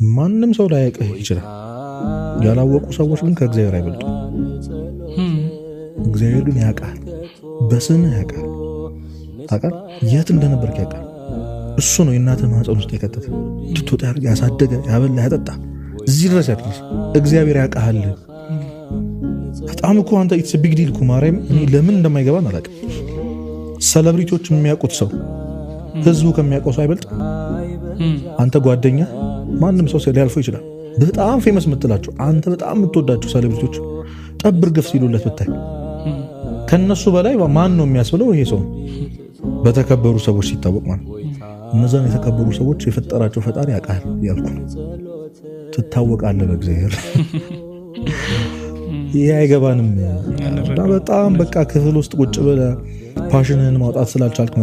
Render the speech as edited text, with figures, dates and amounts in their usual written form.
ማንም ሰው ላያውቅህ ይችላል። ያላወቁ ሰዎች ግን ከእግዚአብሔር አይበልጡ። እግዚአብሔር ግን ያውቃል፣ በስምህ ያውቃል፣ ታውቃል፣ የት እንደነበርክ ያውቃል። እሱ ነው የእናትህ ማህፀን ውስጥ የከተተ እንድትወጣ ያሳደገ፣ ያበላ፣ ያጠጣ እዚህ ድረስ ያድርስ። እግዚአብሔር ያውቃል። በጣም እኮ አንተ ኢትስ ቢግ ዲል እኮ ማርያም። እኔ ለምን እንደማይገባን አላውቅም። ሴሌብሪቲዎች የሚያውቁት ሰው ህዝቡ ከሚያውቀው ሰው አይበልጥ። አንተ ጓደኛ ማንም ሰው ሊያልፈው ይችላል። በጣም ፌመስ የምትላቸው አንተ በጣም የምትወዳቸው ሴሌብሪቲዎች ጠብር ግፍ ሲሉለት ብታይ ከነሱ በላይ ማን ነው የሚያስብለው? ይሄ ሰው በተከበሩ ሰዎች ሲታወቅ ማለት እነዛን የተከበሩ ሰዎች የፈጠራቸው ፈጣሪ ያውቃል ያልኩ ትታወቃለህ በእግዚአብሔር። ይሄ አይገባንም። በጣም በቃ ክፍል ውስጥ ቁጭ ብለህ ፓሽንህን ማውጣት ስላልቻልክ